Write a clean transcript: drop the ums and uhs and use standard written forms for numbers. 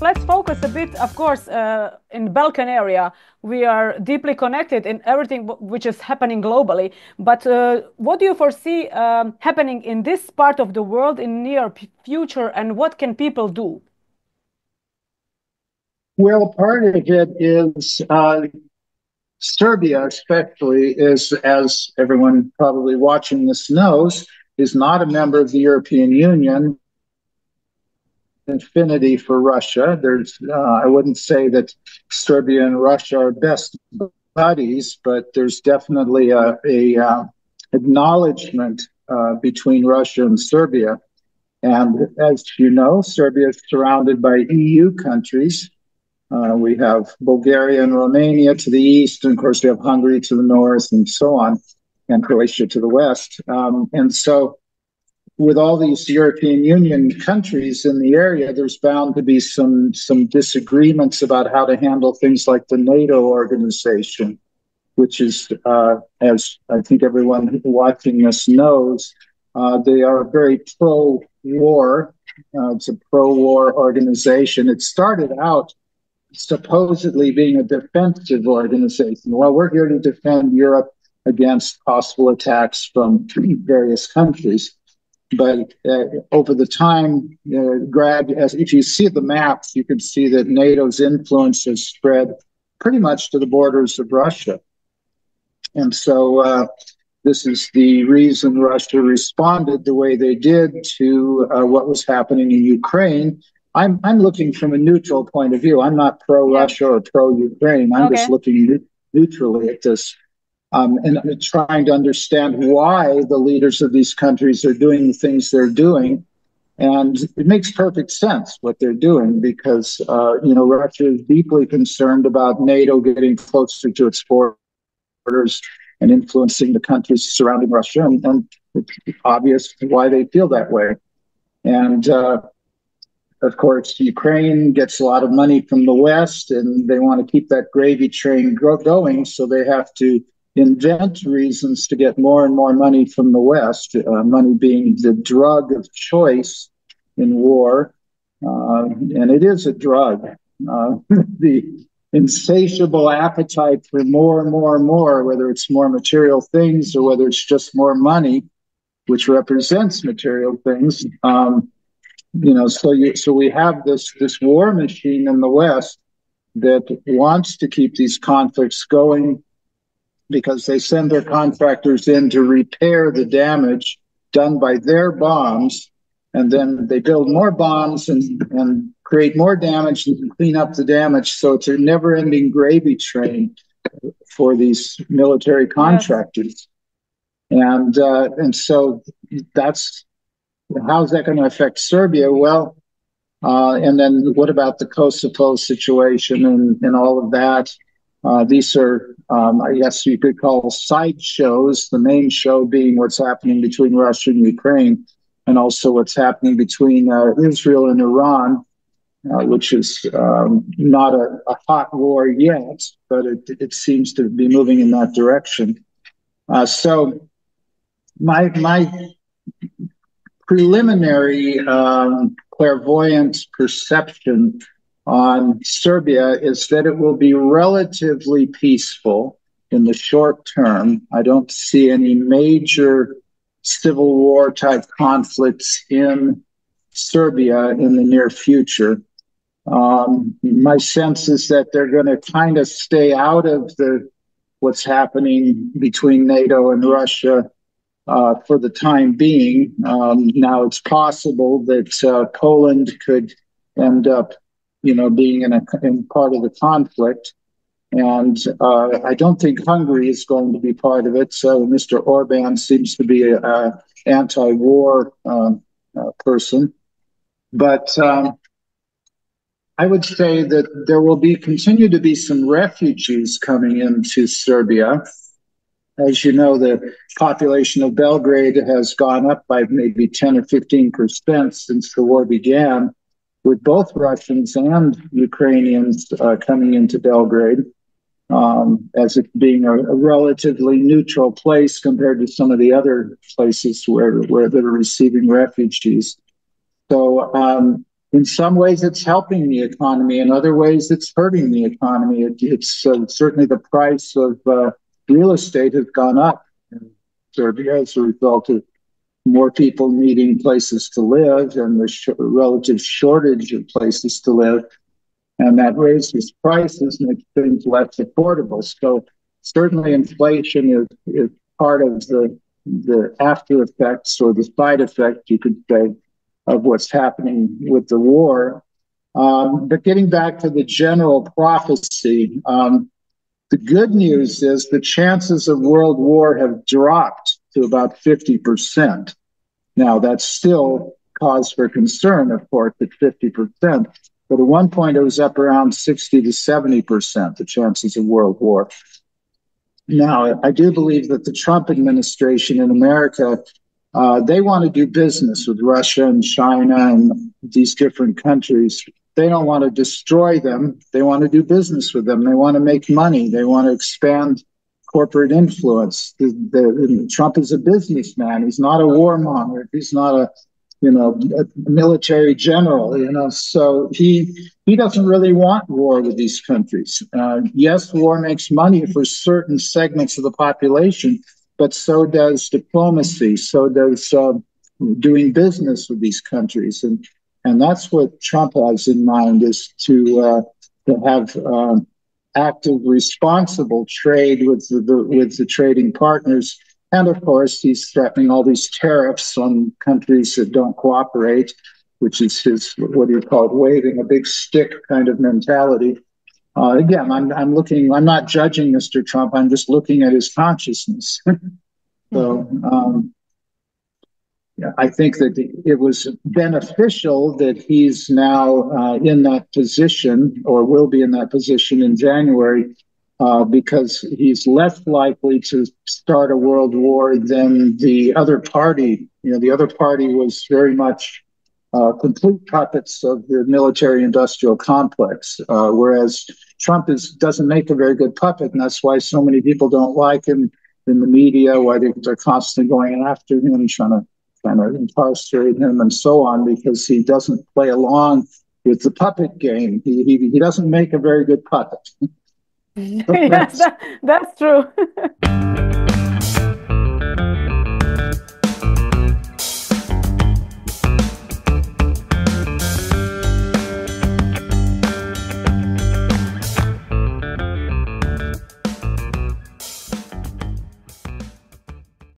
let's focus a bit, of course, in Balkan area. We are deeply connected in everything which is happening globally. But what do you foresee happening in this part of the world in near future, and what can people do? Well, part of it is Serbia, especially, is, as everyone probably watching this knows, is not a member of the European Union. Affinity for Russia. There's, I wouldn't say that Serbia and Russia are best buddies, but there's definitely a acknowledgement between Russia and Serbia. And as you know, Serbia is surrounded by EU countries. We have Bulgaria and Romania to the east, and of course we have Hungary to the north, and so on, and Croatia to the west. And so with all these European Union countries in the area, there's bound to be some disagreements about how to handle things like the NATO organization, which is, as I think everyone watching this knows, they are very pro-war. It's a pro-war organization. It started out supposedly being a defensive organization. Well, we're here to defend Europe against possible attacks from various countries. But over the time, if you see the maps, you can see that NATO's influence has spread pretty much to the borders of Russia. And so this is the reason Russia responded the way they did to what was happening in Ukraine. I'm looking from a neutral point of view. I'm not pro-Russia or pro-Ukraine. I'm just looking neutrally at this. And trying to understand why the leaders of these countries are doing the things they're doing. And it makes perfect sense what they're doing because, Russia is deeply concerned about NATO getting closer to its borders and influencing the countries surrounding Russia. And it's obvious why they feel that way. And, of course, Ukraine gets a lot of money from the West, and they want to keep that gravy train going, so they have to invent reasons to get more and more money from the West, money being the drug of choice in war. And it is a drug. The insatiable appetite for more and more and more, whether it's more material things or whether it's just more money, which represents material things. So we have this war machine in the West that wants to keep these conflicts going, because they send their contractors in to repair the damage done by their bombs, and then they build more bombs and create more damage and clean up the damage. So it's a never-ending gravy train for these military contractors. Yes. And so that's, how's that going to affect Serbia? Well, and then what about the Kosovo situation and all of that? These are, I guess you could call sideshows, the main show being what's happening between Russia and Ukraine, and also what's happening between Israel and Iran, which is not a hot war yet, but it seems to be moving in that direction. So my preliminary clairvoyant perception on Serbia is that it will be relatively peaceful in the short term. I don't see any major civil war type conflicts in Serbia in the near future. My sense is that they're going to kind of stay out of what's happening between NATO and Russia for the time being. Now it's possible that Poland could end up being in part of the conflict. And I don't think Hungary is going to be part of it. So Mr. Orban seems to be an anti-war person. But I would say that there will continue to be some refugees coming into Serbia. As you know, the population of Belgrade has gone up by maybe 10 or 15% since the war began, with both Russians and Ukrainians coming into Belgrade, as it being a relatively neutral place compared to some of the other places where they're receiving refugees. So in some ways it's helping the economy. In other ways, it's hurting the economy. It's certainly the price of real estate has gone up in Serbia as a result of more people needing places to live and the relative shortage of places to live. And that raises prices, makes things less affordable. So certainly inflation is part of the after effects, or the side effect, you could say, of what's happening with the war. But getting back to the general prophecy, the good news is the chances of world war have dropped to about 50%. Now, that's still cause for concern, of course, at 50%. But at one point, it was up around 60 to 70%, the chances of world war. Now, I do believe that the Trump administration in America, they want to do business with Russia and China and these different countries. They don't want to destroy them. They want to do business with them. They want to make money. They want to expand corporate influence. Trump is a businessman. He's not a warmonger. He's not a military general, so he doesn't really want war with these countries. Yes, war makes money for certain segments of the population, but so does diplomacy, so does doing business with these countries. And that's what Trump has in mind, is to have active, responsible trade with the trading partners. And of course, he's threatening all these tariffs on countries that don't cooperate, which is his, what do you call it, waving a big stick kind of mentality. Again, I'm not judging Mr. Trump. I'm just looking at his consciousness. So I think that it was beneficial that he's now in that position, or will be in that position in January, because he's less likely to start a world war than the other party. The other party was very much complete puppets of the military-industrial complex, whereas Trump doesn't make a very good puppet, and that's why so many people don't like him in the media, why they're constantly going after him, trying to incarcerate him and so on, because he doesn't play along with the puppet game. He doesn't make a very good puppet. Yes, that's true.